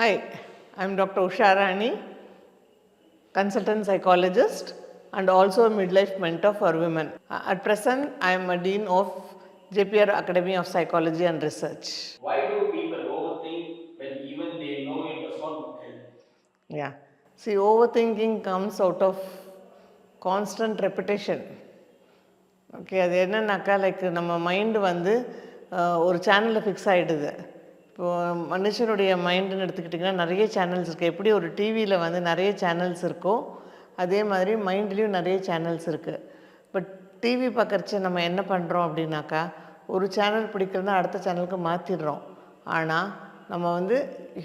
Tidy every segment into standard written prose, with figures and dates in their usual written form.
Hi, I'm Dr. Usha Rani, consultant psychologist and also a midlife mentor for women. At present, I am a dean of JPR Academy of Psychology and Research. Why do people overthink when even they know it does not help? Yeah. See, overthinking comes out of constant repetition. Okay, அது என்னன்னாக்கா like நம்ம mind வந்து ஒரு சேனலில் fix ஆகிடுது. இப்போது மனுஷனுடைய மைண்டுன்னு எடுத்துக்கிட்டிங்கன்னா நிறைய சேனல்ஸ் இருக்குது. எப்படி ஒரு டிவியில் வந்து நிறைய சேனல்ஸ் இருக்கோ அதே மாதிரி மைண்ட்லேயும் நிறைய சேனல்ஸ் இருக்குது. பட் டிவி பார்க்குறச்ச நம்ம என்ன பண்ணுறோம் அப்படின்னாக்கா ஒரு சேனல் பிடிக்கிறதுனா அடுத்த சேனலுக்கு மாற்றிடுறோம். ஆனால் நம்ம வந்து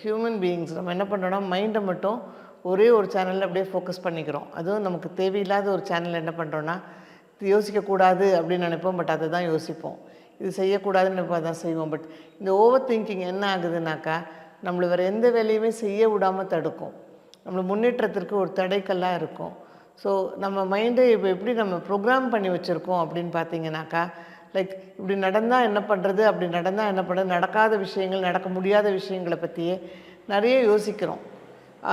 ஹியூமன் பீயிங்ஸ் நம்ம என்ன பண்ணுறோன்னா மைண்டை மட்டும் ஒரே ஒரு சேனலில் அப்படியே ஃபோக்கஸ் பண்ணிக்கிறோம். அதுவும் நமக்கு தேவையில்லாத ஒரு சேனல் என்ன பண்ணுறோன்னா இது யோசிக்கக்கூடாது அப்படின்னு நினைப்போம், பட் அதை தான் யோசிப்போம். இது செய்யக்கூடாதுன்னு நினைப்போம், அதான் செய்வோம். பட் இந்த ஓவர் திங்கிங் என்ன ஆகுதுனாக்கா நம்மளை வேறு எந்த வேலையுமே செய்ய விடாமல் தடுக்கும். நம்மளை முன்னேற்றத்திற்கு ஒரு தடைக்கல்லாக இருக்கும். ஸோ நம்ம மைண்டை இப்போ எப்படி நம்ம ப்ரோக்ராம் பண்ணி வச்சுருக்கோம் அப்படின்னு பார்த்தீங்கன்னாக்கா லைக் இப்படி நடந்தால் என்ன பண்ணுறது, அப்படி நடந்தால் என்ன பண்ணுறது, நடக்காத விஷயங்கள் நடக்க முடியாத விஷயங்களை பற்றியே நிறைய யோசிக்கிறோம்.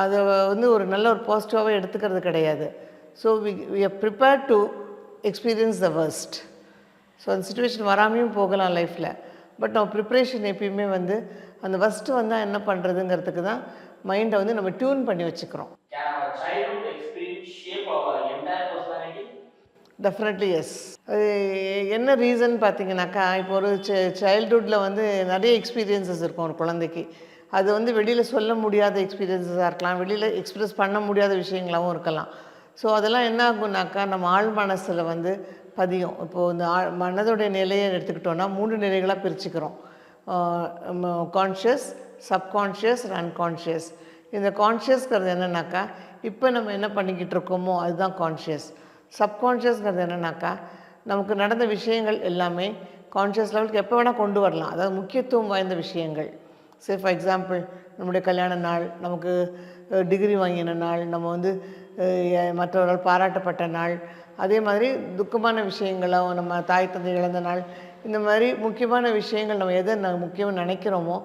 அதை வந்து ஒரு நல்ல ஒரு பாசிட்டிவாகவே எடுத்துக்கிறது கிடையாது. So we are prepared to experience the worst. So அந்த சுச்சுவேஷன் வராமையும் போகலாம் லைஃப்பில். பட் நம்ம ப்ரிப்ரேஷன் எப்பயுமே வந்து அந்த ஃபஸ்ட்டு வந்தால் என்ன பண்ணுறதுங்கிறதுக்கு தான் மைண்டை வந்து நம்ம டியூன் பண்ணி வச்சுக்கிறோம். Can our childhood experience shape our entire personality? Definitely yes. அது என்ன ரீசன் பார்த்தீங்கன்னாக்கா இப்போ ஒரு சைல்டுஹுட்டில் வந்து நிறைய எக்ஸ்பீரியன்ஸஸ் இருக்கும் ஒரு குழந்தைக்கு. அது வந்து வெளியில் சொல்ல முடியாத எக்ஸ்பீரியன்ஸஸாக இருக்கலாம், வெளியில் எக்ஸ்ப்ரெஸ் பண்ண முடியாத விஷயங்களாகவும் இருக்கலாம். ஸோ அதெல்லாம் என்ன ஆகுனாக்கா நம்ம ஆழ் மனசில் வந்து பதியும். இப்போது இந்த மனதோடைய நிலையை எடுத்துக்கிட்டோன்னா 3 நிலைகளாக பிரிச்சுக்கிறோம். Conscious, subconscious, unconscious. இந்த கான்ஷியஸ்ங்கிறது என்னென்னாக்கா இப்போ நம்ம என்ன பண்ணிக்கிட்டு இருக்கோமோ அதுதான் கான்ஷியஸ். சப்கான்ஷியஸ்ங்கிறது என்னென்னாக்கா நமக்கு நடந்த விஷயங்கள் எல்லாமே கான்ஷியஸ் லெவலுக்கு எப்போ வேணால் கொண்டு வரலாம். அதாவது முக்கியத்துவம் வாய்ந்த விஷயங்கள். சே ஃபார் எக்ஸாம்பிள் நம்முடைய கல்யாண நாள், நமக்கு டிகிரி வாங்கின நாள், நம்ம வந்து மற்றவர்கள் பாராட்டப்பட்ட நாள், அதே மாதிரி துக்கமான விஷயங்களோ நம்ம தாய் தந்தை இழந்த நாள், இந்த மாதிரி முக்கியமான விஷயங்கள் நம்ம எதை முக்கியமாக நினைக்கிறோமோ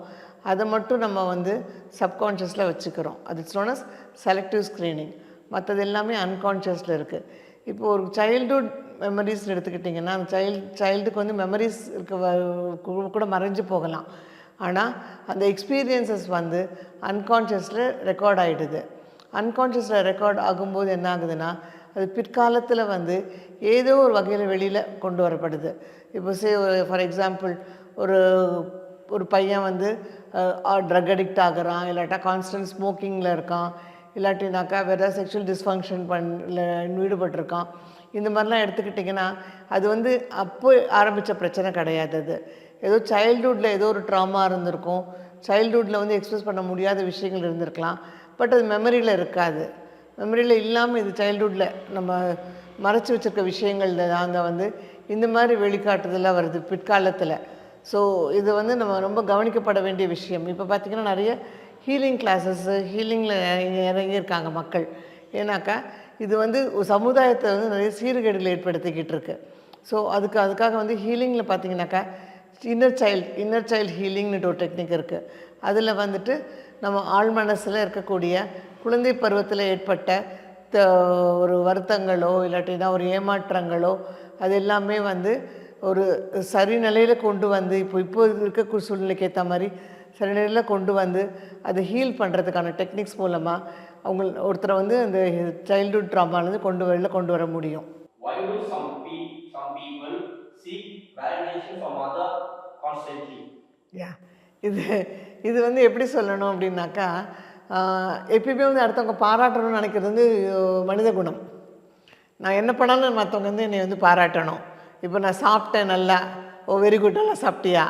அதை மட்டும் நம்ம வந்து சப்கான்ஷியஸில் வச்சுக்கிறோம். அது it's known as selective screening. மற்றது எல்லாமே அன்கான்ஷியஸில் இருக்குது. இப்போது ஒரு சைல்டுஹுட் மெமரிஸ்ன்னு எடுத்துக்கிட்டிங்கன்னா அந்த சைல்டுக்கு வந்து மெமரிஸ் இருக்க கூட மறைஞ்சு போகலாம். ஆனால் அந்த எக்ஸ்பீரியன்ஸஸ் வந்து அன்கான்ஷியஸில் ரெக்கார்ட் ஆகிடுது. அன்கான்ஷியஸில் ரெக்கார்ட் ஆகும்போது என்ன ஆகுதுன்னா அது பிற்காலத்தில் வந்து ஏதோ ஒரு வகையில் வெளியில் கொண்டு வரப்படுது. இப்போ ஒரு ஃபார் எக்ஸாம்பிள் ஒரு பையன் வந்து ட்ரக் அடிக்ட் ஆகிறான், இல்லாட்டா கான்ஸ்டன்ட் ஸ்மோக்கிங்கில் இருக்கான், இல்லாட்டினாக்கா வேறு செக்ஷுவல் டிஸ்ஃபங்க்ஷன் ஈடுபட்டிருக்கான். இந்த மாதிரிலாம் எடுத்துக்கிட்டிங்கன்னா அது வந்து அப்போ ஆரம்பித்த பிரச்சனை கிடையாது. அது ஏதோ சைல்டுஹுட்டில் ஏதோ ஒரு ட்ராமா இருந்திருக்கும், சைல்டுஹுட்டில் வந்து எக்ஸ்ப்ரெஸ் பண்ண முடியாத விஷயங்கள் இருந்திருக்கலாம். பட் அது மெமரியில் இருக்காது. மெமரியில் இல்லாமல் இது சைல்டுஹுட்டில் நம்ம மறைச்சி வச்சுருக்க விஷயங்கள் நாங்கள் வந்து இந்த மாதிரி வெளிக்காட்டுதலாக வருது பிற்காலத்தில். ஸோ இது வந்து நம்ம ரொம்ப கவனிக்கப்பட வேண்டிய விஷயம். இப்போ பார்த்திங்கன்னா நிறைய ஹீலிங் கிளாஸஸ்ஸு, ஹீலிங்கில் இறங்கியிருக்காங்க மக்கள். ஏன்னாக்கா இது வந்து ஒரு சமுதாயத்தை வந்து நிறைய சீர்கேடுகளை ஏற்படுத்திக்கிட்டு இருக்கு. ஸோ அதுக்காக வந்து ஹீலிங்கில் பார்த்திங்கனாக்கா இன்னர் சைல்டு ஹீலிங்னு ஒரு டெக்னிக் இருக்குது. அதில் வந்துட்டு நம்ம ஆழ் மனசில் இருக்கக்கூடிய குழந்தை பருவத்தில் ஏற்பட்ட ஒரு வருத்தங்களோ இல்லாட்டினா ஒரு ஏமாற்றங்களோ அது எல்லாமே வந்து ஒரு சரி நிலையில் கொண்டு வந்து இப்போ இருக்க சூழ்நிலைக்கு ஏற்ற மாதிரி சரி நிலையில் கொண்டு வந்து அதை ஹீல் பண்ணுறதுக்கான டெக்னிக்ஸ் மூலமாக ஒருத்தரை வந்து அந்த சைல்டுஹுட் ட்ராமாலேருந்து வெளியில் கொண்டு வர முடியும். Why do some people seek validation from other constantly? இது இது வந்து எப்படி சொல்லணும் அப்படின்னாக்கா எப்பயுமே வந்து அடுத்தவங்க பாராட்டணும்னு நினைக்கிறது வந்து மனித குணம். நான் என்ன பண்ணாலும் மற்றவங்க வந்து என்னை வந்து பாராட்டணும். இப்போ நான் சாப்பிட்டேன் நல்லா, ஓ வெரி குட், நல்லா சாப்பிட்டியா,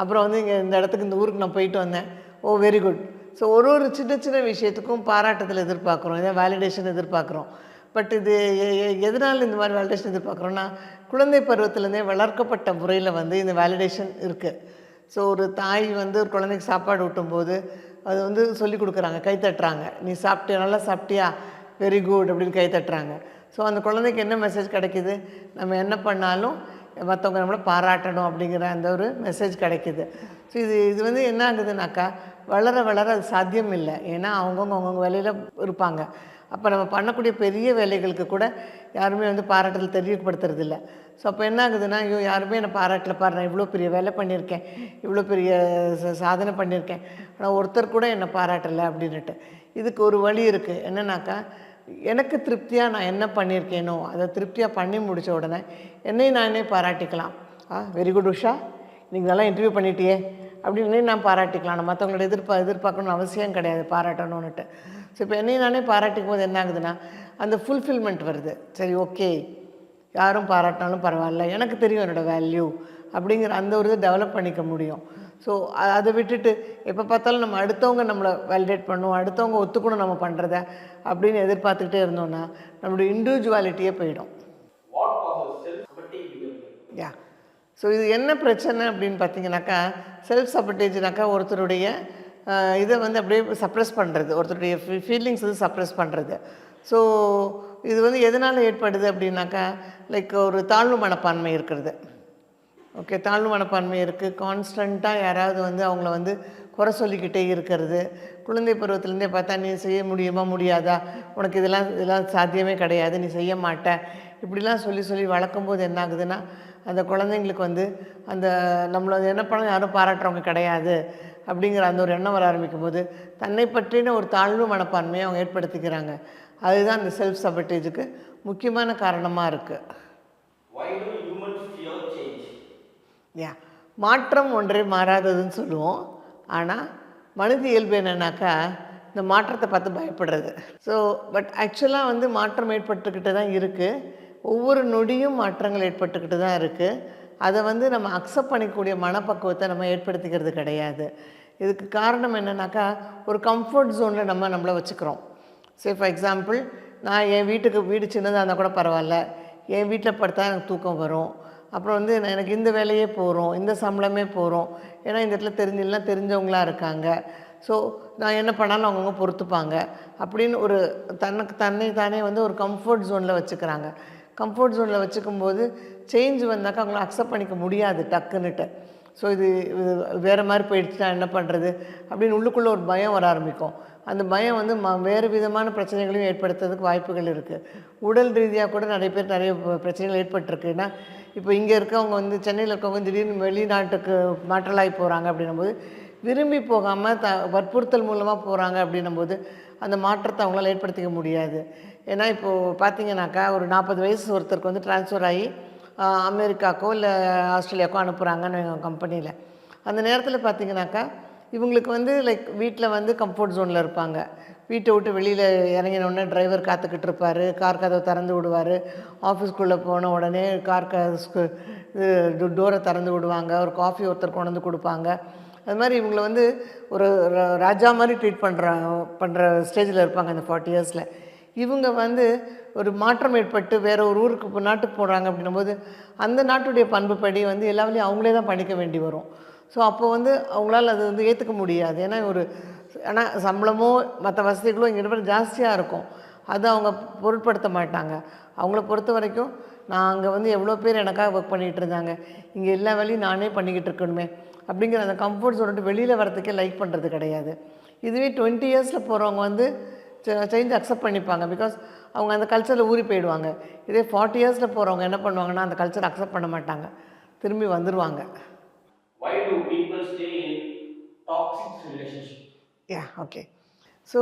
அப்புறம் வந்து இங்கே இந்த இடத்துக்கு இந்த ஊருக்கு நான் போயிட்டு வந்தேன், ஓ வெரி குட். ஸோ ஒரு சின்ன சின்ன விஷயத்துக்கும் பாராட்டத்தில் எதிர்பார்க்குறோம், இதை வேலிடேஷன் எதிர்பார்க்குறோம். பட் இது எதனால் இந்த மாதிரி வேலிடேஷன் எதிர்பார்க்குறோன்னா குழந்தை பருவத்துலேருந்தே வளர்க்கப்பட்ட முறையில் வந்து இந்த வேலிடேஷன் இருக்குது. ஸோ ஒரு தாய் வந்து ஒரு குழந்தைக்கு சாப்பாடு ஊட்டும்போது அது வந்து சொல்லி கொடுக்குறாங்க, கை தட்டுறாங்க, நீ சாப்பிட்டியா, நல்லா சாப்பிட்டியா, வெரி குட் அப்படின்னு கை தட்டுறாங்க. ஸோ அந்த குழந்தைக்கு என்ன மெசேஜ் கிடைக்கிது, நம்ம என்ன பண்ணாலும் மற்றவங்க நம்மளை பாராட்டணும் அப்படிங்கிற அந்த ஒரு மெசேஜ் கிடைக்கிது. ஸோ இது வந்து என்ன ஆகுதுனாக்கா வளர வளர அது சாத்தியம் இல்லை. ஏன்னா அவங்கவுங்க வேலையில் இருப்பாங்க. அப்போ நம்ம பண்ணக்கூடிய பெரிய வேலைகளுக்கு கூட யாருமே வந்து பாராட்டல் தெரியப்படுத்துறதில்ல. ஸோ அப்போ என்ன ஆகுதுன்னா, ஐயோ யாருமே என்னை பாராட்டல பாரு, நான் இவ்வளோ பெரிய வேலை பண்ணியிருக்கேன், இவ்வளோ பெரிய சாதனை பண்ணியிருக்கேன், ஆனால் ஒருத்தர் கூட என்னை பாராட்டலை அப்படின்னுட்டு. இதுக்கு ஒரு வழி இருக்குது. என்னன்னாக்கா, எனக்கு திருப்தியாக நான் என்ன பண்ணியிருக்கேனோ அதை திருப்தியாக பண்ணி முடித்த உடனே என்னை நானே பாராட்டிக்கலாம். வெரி குட் உஷா, நீங்கள் நல்லா இன்டர்வியூ பண்ணிட்டியே அப்படின்னு நான் பாராட்டிக்கலாம். நான் மற்றவங்களோட எதிர்பார்க்கணும்னு அவசியம் கிடையாது பாராட்டணுன்னுட்டு. ஸோ இப்போ என்னை நானே பாராட்டிக்கும் போது என்ன ஆகுதுன்னா, அந்த ஃபுல்ஃபில்மெண்ட் வருது. சரி, ஓகே, யாரும் பாராட்டினாலும் பரவாயில்ல, எனக்கு தெரியும் என்னோடய வேல்யூ அப்படிங்கிற அந்த ஒரு இதை டெவலப் பண்ணிக்க முடியும். ஸோ அதை விட்டுட்டு எப்போ பார்த்தாலும் நம்ம அடுத்தவங்க நம்மளை வேலிடேட் பண்ணுவோம், அடுத்தவங்க ஒத்துக்கணும் நம்ம பண்ணுறத அப்படின்னு எதிர்பார்த்துக்கிட்டே இருந்தோம்னா நம்மளுடைய இண்டிவிஜுவாலிட்டியே போயிடும். யா. ஸோ இது என்ன பிரச்சனை அப்படின்னு பார்த்தீங்கன்னாக்கா, செல்ஃப் சப்போர்டேஜ்னாக்கா ஒருத்தருடைய இதை வந்து அப்படியே சப்ரெஸ் பண்ணுறது, ஒருத்தருடைய ஃபீலிங்ஸ் வந்து சப்ரெஸ் பண்ணுறது. ஸோ இது வந்து எதனால் ஏற்படுது அப்படின்னாக்கா, லைக் ஒரு தாழ்வு மனப்பான்மை இருக்கிறது. ஓகே, தாழ்வு மனப்பான்மை இருக்குது. கான்ஸ்டண்ட்டாக யாராவது வந்து அவங்கள வந்து குறை சொல்லிக்கிட்டே இருக்கிறது. குழந்தை பருவத்துலேருந்தே பார்த்தா, நீ செய்ய முடியுமா முடியாதா, உனக்கு இதெல்லாம் சாத்தியமே கிடையாது, நீ செய்ய மாட்ட, இப்படிலாம் சொல்லி வளர்க்கும்போது என்ன ஆகுதுன்னா, அந்த குழந்தைங்களுக்கு வந்து அந்த நம்மளை என்ன பண்ண யாரும் பாராட்டுறவங்க கிடையாது அப்படிங்கிற அந்த ஒரு எண்ணம் வர ஆரம்பிக்கும் போது தன்னை பற்றின ஒரு தாழ்வு மனப்பான்மையை அவங்க ஏற்படுத்திக்கிறாங்க. அதுதான் அந்த செல்ஃப் சபோர்டேஜுக்கு முக்கியமான காரணமாக இருக்குது. யா, மாற்றம் ஒன்றே மாறாததுன்னு சொல்லுவோம். ஆனால் மனித இயல்பு என்னன்னாக்கா, இந்த மாற்றத்தை பார்த்து பயப்படுறது. ஸோ பட் ஆக்சுவலாக வந்து மாற்றம் ஏற்பட்டுக்கிட்டு தான் இருக்குது. ஒவ்வொரு நொடியும் மாற்றங்கள் ஏற்பட்டுக்கிட்டு தான் இருக்குது. அதை வந்து நம்ம அக்செப்ட் பண்ணிக்கக்கூடிய மனப்பக்குவத்தை நம்ம ஏற்படுத்திக்கிறது கிடையாது. இதுக்கு காரணம் என்னன்னாக்கா, ஒரு கம்ஃபர்ட் ஜோனில் நம்மளை வச்சுக்கிறோம். ஃபார் எக்ஸாம்பிள், நான் என் வீடு சின்னதாக இருந்தால் கூட பரவாயில்ல, என் வீட்டில் படுத்தா எனக்கு தூக்கம் வரும், அப்புறம் வந்து எனக்கு இந்த வேலையே போகிறோம், இந்த சம்பளமே போகிறோம், ஏன்னா இந்த இடத்துல தெரிஞ்சவங்களாக இருக்காங்க, ஸோ நான் என்ன பண்ணாலும் அவங்கவுங்க பொறுத்துப்பாங்க அப்படின்னு ஒரு தன்னை தானே வந்து ஒரு கம்ஃபர்ட் ஜோனில் வச்சுக்கிறாங்க. கம்ஃபர்ட் ஜோனில் வச்சுக்கும்போது சேஞ்ச் வந்தாக்கா அவங்கள அக்செப்ட் பண்ணிக்க முடியாது டக்குன்னுட்டு. ஸோ இது வேறு மாதிரி போயிடுச்சுன்னா என்ன பண்ணுறது அப்படின்னு உள்ளுக்குள்ளே ஒரு பயம் வர ஆரம்பிக்கும். அந்த பயம் வந்து வேறு விதமான பிரச்சனைகளையும் ஏற்படுத்துறதுக்கு வாய்ப்புகள் இருக்குது. உடல் ரீதியாக கூட நிறைய பிரச்சனைகள் ஏற்பட்டுருக்கு. ஏன்னா இப்போ இங்கே இருக்கவங்க வந்து சென்னையில் இருக்கவங்க திடீர்னு வெளிநாட்டுக்கு மாற்றலாகி போகிறாங்க அப்படின்னும்போது, விரும்பி போகாமல் வற்புறுத்தல் மூலமாக போகிறாங்க அப்படின்னும்போது அந்த மாற்றத்தை அவங்களால ஏற்படுத்திக்க முடியாது. ஏன்னா இப்போது பார்த்தீங்கன்னாக்கா, ஒரு 40 வயசு ஒருத்தருக்கு வந்து ட்ரான்ஸ்ஃபர் ஆகி அமெரிக்காக்கோ இல்லை ஆஸ்திரேலியாக்கோ அனுப்புகிறாங்கன்னு எங்கள் கம்பெனியில். அந்த நேரத்தில் பார்த்தீங்கன்னாக்கா, இவங்களுக்கு வந்து லைக் வீட்டில் வந்து கம்ஃபர்ட் ஜோனில் இருப்பாங்க. வீட்டை விட்டு வெளியில் இறங்கினோடனே டிரைவர் காத்துக்கிட்டு இருப்பார், கார் கதவை திறந்து விடுவார். ஆஃபீஸ்க்குள்ளே போன உடனே டோரை திறந்து விடுவாங்க. ஒரு காஃபி ஒருத்தர் கொண்டு வந்து கொடுப்பாங்க. அது மாதிரி இவங்களை வந்து ஒரு ராஜா மாதிரி ட்ரீட் பண்ணுற ஸ்டேஜில் இருப்பாங்க இந்த 40 இயர்ஸில். இவங்க வந்து ஒரு மாற்றம் ஏற்பட்டு வேறு ஒரு நாட்டுக்கு போகிறாங்க அப்படின்னும்போது அந்த நாட்டுடைய பண்புப்படி வந்து எல்லா வேலையும் அவங்களே தான் பண்ணிக்க வேண்டி வரும். ஸோ அப்போ வந்து அவங்களால அது வந்து ஏற்றுக்க முடியாது. ஏன்னா ஆனால் சம்பளமோ மற்ற வசதிகளோ இங்கே விட ஜாஸ்தியாக இருக்கும். அதை அவங்க பொருட்படுத்த மாட்டாங்க. அவங்கள பொறுத்த வரைக்கும், நான் அங்கே வந்து எவ்வளோ பேர் எனக்காக ஒர்க் பண்ணிகிட்டு இருந்தாங்க, இங்கே எல்லா வேலையும் நானே பண்ணிக்கிட்டு இருக்கணுமே அப்படிங்கிற அந்த கம்ஃபர்ட் சொல்லிட்டு வெளியில் வரத்துக்கே லைக் பண்ணுறது கிடையாது. இதுவே 20 இயர்ஸில் போகிறவங்க வந்து சேஞ்ச் அக்செப்ட் பண்ணிப்பாங்க. பிகாஸ் அவங்க அந்த கல்ச்சரில் ஊறி போயிடுவாங்க. இதே 40 இயர்ஸில் போகிறவங்க என்ன பண்ணுவாங்கன்னா, அந்த கல்ச்சர் அக்செப்ட் பண்ண மாட்டாங்க, திரும்பி வந்துடுவாங்க. Why do people stay in toxic relationship? Yeah, okay. So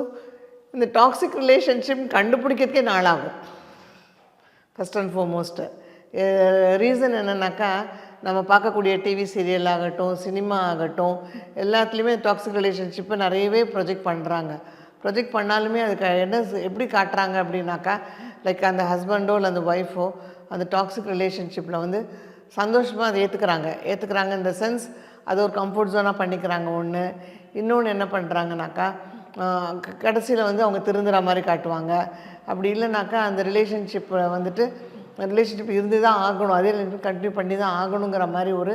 இந்த டாக்ஸிக் ரிலேஷன்ஷிப் கண்டுபிடிக்கிறதுக்கே நாளாகும். ஃபஸ்ட் அண்ட் ஃபார்மோஸ்ட்டு ரீசன் என்னென்னாக்கா, நம்ம பார்க்கக்கூடிய டிவி சீரியல் ஆகட்டும், சினிமா ஆகட்டும், எல்லாத்துலேயுமே டாக்ஸிக் ரிலேஷன்ஷிப்பை நிறையவே ப்ரொஜெக்ட் பண்ணுறாங்க. ப்ரொஜெக்ட் பண்ணாலுமே அதுக்கு எப்படி காட்டுறாங்க அப்படின்னாக்கா, லைக் அந்த ஹஸ்பண்டோ இல்லை அந்த ஒய்ஃபோ அந்த டாக்ஸிக் ரிலேஷன்ஷிப்பில் வந்து சந்தோஷமாக அதை ஏற்றுக்கிறாங்க இந்த சென்ஸ் அது ஒரு கம்ஃபர்ட் ஜோனாக பண்ணிக்கிறாங்க. இன்னொன்று என்ன பண்ணுறாங்கனாக்கா, கடைசியில் வந்து அவங்க திருந்துற மாதிரி காட்டுவாங்க. அப்படி இல்லைனாக்கா அந்த ரிலேஷன்ஷிப் இருந்து தான் ஆகணும், அதே கண்டினியூ பண்ணி தான் ஆகணுங்கிற மாதிரி ஒரு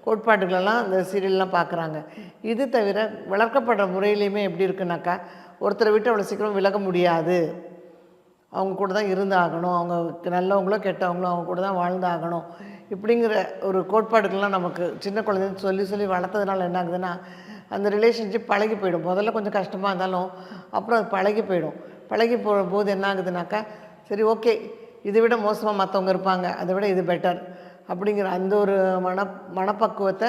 கோட்பாடுகளெல்லாம் அந்த சீரியல்லாம் பார்க்குறாங்க. இது தவிர வளர்க்கப்படுற முறையிலையுமே எப்படி இருக்குனாக்கா, ஒருத்தரை விட்டு அவ்வளோ சீக்கிரம் விலக முடியாது, அவங்க கூட தான் இருந்தாகணும், அவங்க நல்லவங்களோ கெட்டவங்களோ அவங்க கூட தான் வாழ்ந்தாகணும், இப்படிங்கிற ஒரு கோட்பாடுகள்லாம் நமக்கு சின்ன குழந்தைன்னு சொல்லி வளர்த்ததுனால என்ன ஆகுதுன்னா, அந்த ரிலேஷன்ஷிப் பழகி போயிடும். முதல்ல கொஞ்சம் கஷ்டமாக இருந்தாலும் அப்புறம் அது பழகி போயிடும். பழகி போகும்போது என்ன ஆகுதுனாக்கா, சரி ஓகே, இதை விட மோசமாக மற்றவங்க இருப்பாங்க, அதை விட இது பெட்டர் அப்படிங்கிற அந்த ஒரு மனப்பக்குவத்தை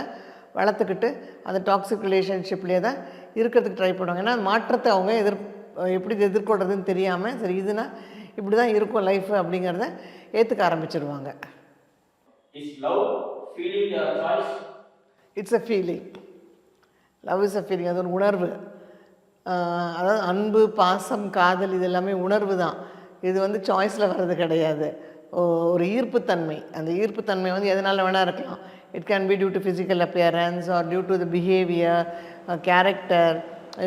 வளர்த்துக்கிட்டு அந்த டாக்ஸிக் ரிலேஷன்ஷிப்லேயே தான் இருக்கிறதுக்கு ட்ரை பண்ணுவாங்க. ஏன்னா மாற்றத்தை அவங்க எப்படி எதிர்கொள்கிறதுன்னு தெரியாமல், சரி இதுனா இப்படி தான் இருக்கும் லைஃபு அப்படிங்கிறத ஏற்றுக்க ஆரம்பிச்சிருவாங்க. Is love feeling a choice? It's a feeling. Love is a feeling. அது ஒரு உணர்வு. அதாவது அன்பு, பாசம், காதல் இது எல்லாமே உணர்வு தான். இது வந்து சாய்ஸில் வர்றது கிடையாது. ஒரு ஈர்ப்புத்தன்மை. அந்த ஈர்ப்புத்தன்மை வந்து எதனால் வேணால் இருக்கலாம். It can be due to physical appearance or due to the behaviour, character.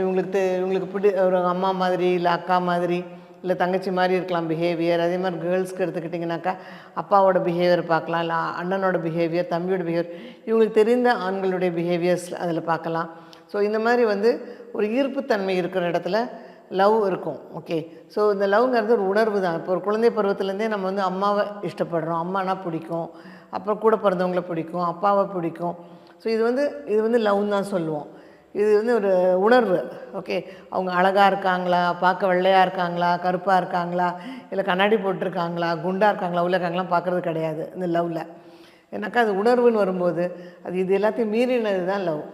இவங்களுக்கு ஒரு அம்மா மாதிரி, இல்லை அக்கா மாதிரி, இல்லை தங்கச்சி மாதிரி இருக்கலாம் பிஹேவியர். அதே மாதிரி கேர்ள்ஸ்க்கு எடுத்துக்கிட்டிங்கனாக்கா அப்பாவோட பிஹேவியர் பார்க்கலாம், இல்லை அண்ணனோட பிஹேவியர், தம்பியோட பிஹேவியர், இவங்களுக்கு தெரிந்த ஆண்களுடைய பிஹேவியர்ஸ் அதில் பார்க்கலாம். ஸோ இந்த மாதிரி வந்து ஒரு ஈர்ப்புத்தன்மை இருக்கிற இடத்துல லவ் இருக்கும். ஓகே, ஸோ இந்த லவ்ங்கிறது ஒரு உணர்வு தான். இப்போ ஒரு குழந்தை பருவத்துலேருந்தே நம்ம வந்து அம்மாவை இஷ்டப்படுறோம், அம்மானா பிடிக்கும், அப்புறம் கூட பிறந்தவங்கள பிடிக்கும், அப்பாவை பிடிக்கும். ஸோ இது வந்து லவ்னு தான் சொல்லுவோம். இது வந்து ஒரு உணர்வு. ஓகே, அவங்க அழகாக இருக்காங்களா, பார்க்க வெள்ளையாக இருக்காங்களா, கருப்பாக இருக்காங்களா, இல்லை கண்ணாடி போட்டிருக்காங்களா, குண்டாக இருக்காங்களா, உள்ள இருக்காங்களாம் பார்க்குறது கிடையாது இந்த லவ்வில். ஏன்னாக்கா அது உணர்வுன்னு வரும்போது அது இது எல்லாத்தையும் மீறினது தான் லவ்.